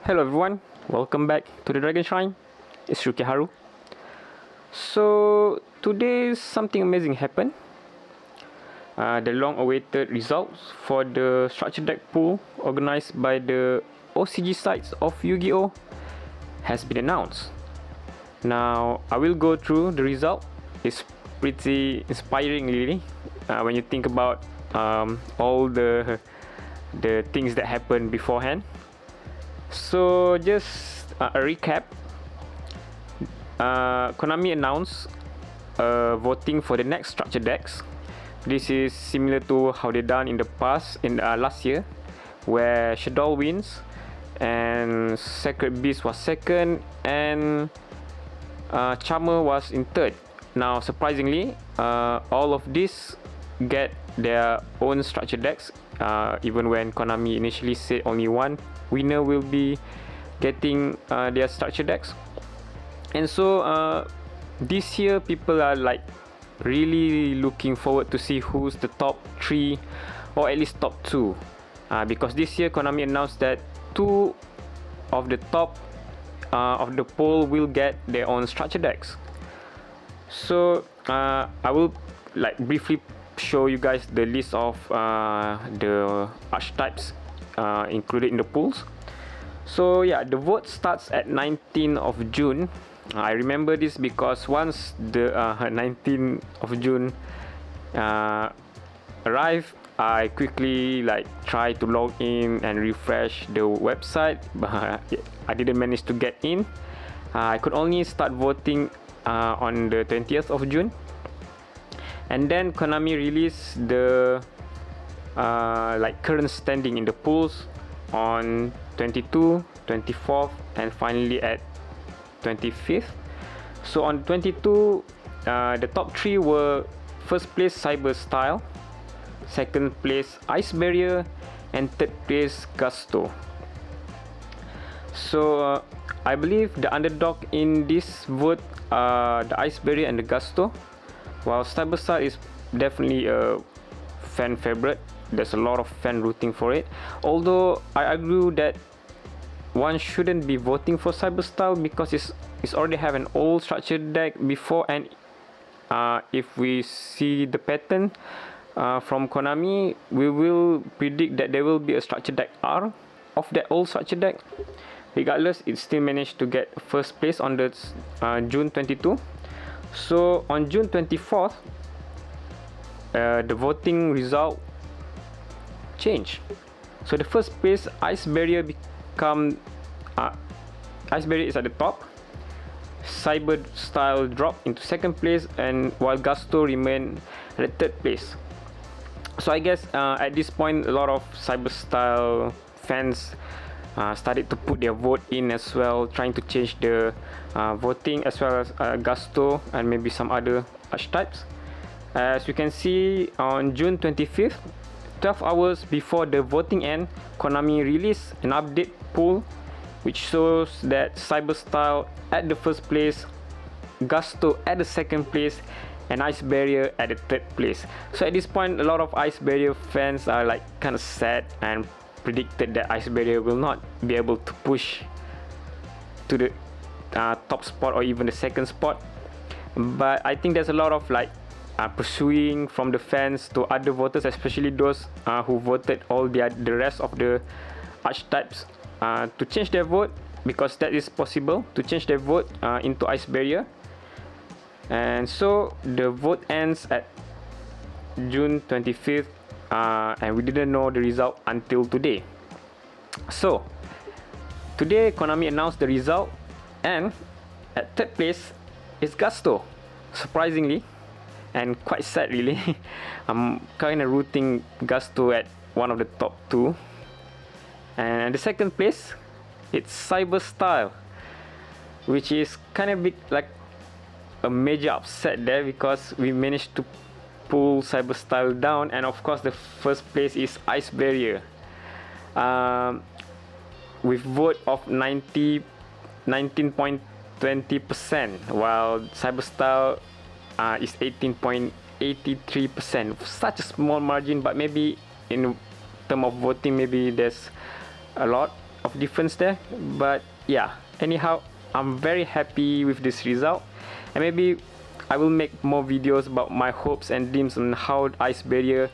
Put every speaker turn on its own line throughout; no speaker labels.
Hello everyone, welcome back to the Dragon Shrine. It's Shuki Haru. So today something amazing happened. The long-awaited results for the structure deck pool organized by the OCG sites of Yu-Gi-Oh has been announced. Now I will go through the result. It's pretty inspiring really when you think about all the things that happened beforehand. So just a recap. Konami announced voting for the next structure decks. This is similar to how they done in the past in last year, where Shadow wins and Sacred Beast was second and Charmer was in third. Now surprisingly, all of these get their own structure decks, even when Konami initially said only one winner will be getting their structure decks. And so this year people are like really looking forward to see who's the top 3 or at least top 2, because this year Konami announced that 2 of the top of the poll will get their own structure decks. So I will like briefly show you guys the list of the archetypes included in the pools. So yeah, the vote starts at 19th of June. I remember this because once the 19th of June arrived, I quickly like try to log in and refresh the website, but I didn't manage to get in. I could only start voting on the 20th of June, and then Konami released the like current standing in the pools on 22, 24th, and finally at 25th. So on 22, the top 3 were first place Cyber Style, second place Ice Barrier, and third place Gusto. So I believe the underdog in this vote are the Ice Barrier and the Gusto, while Cyber Style is definitely a fan favorite. There's a lot of fan rooting for it, although I agree that one shouldn't be voting for Cyber Style because it's already have an old structured deck before, and if we see the pattern from Konami, we will predict that there will be a structured deck R of that old structured deck. Regardless, it still managed to get first place on the June 22. So on June 24th, the voting result changed. So the first place Ice Barrier Ice Barrier is at the top. Cyber Style dropped into second place, and while Gusto remained at the third place. So I guess at this point a lot of Cyber Style fans started to put their vote in as well, trying to change the voting, as well as Gusto and maybe some other archetypes. As you can see, on June 25th, 12 hours before the voting end, Konami released an update poll which shows that Cyber Style at the first place, Gusto at the second place, and Ice Barrier at the third place. So at this point, a lot of Ice Barrier fans are like kind of sad and predicted that Ice Barrier will not be able to push to the top spot or even the second spot. But I think there's a lot of like pursuing from the fans to other voters, especially those who voted all the rest of the archetypes to change their vote, because that is possible to change their vote into Ice Barrier. And so the vote ends at June 25th, and we didn't know the result until today. So today Konami announced the result, and at third place is Gusto, surprisingly, and quite sad really. I'm kind of rooting Gusto at one of the top 2. And the second place, it's Cyber Style, which is kind of big, like a major upset there, because we managed to pull Cyber Style down. And of course the first place is Ice Barrier with vote of 19.20%, while Cyber Style is 18.83%. Such a small margin, but maybe in terms of voting, maybe there's a lot of difference there, but yeah, anyhow, I'm very happy with this result, and maybe I will make more videos about my hopes and dreams on how ice barrier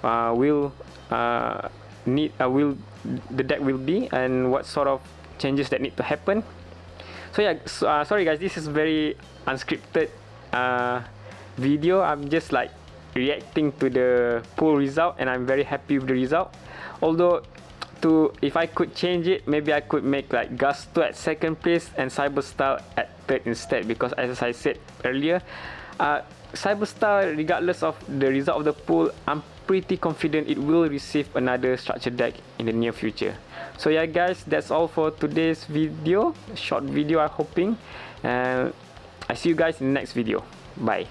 will the deck will be, and what sort of changes that need to happen. So yeah, sorry guys, this is very unscripted video. I'm just like reacting to the pool result, and I'm very happy with the result. Although, if I could change it, maybe I could make like Gusto at second place and Cyberstar at third instead, because as I said earlier, Cyberstar, regardless of the result of the pool, I'm pretty confident it will receive another structured deck in the near future. So yeah guys, that's all for today's video, short video I'm hoping, and I see you guys in the next video. Bye.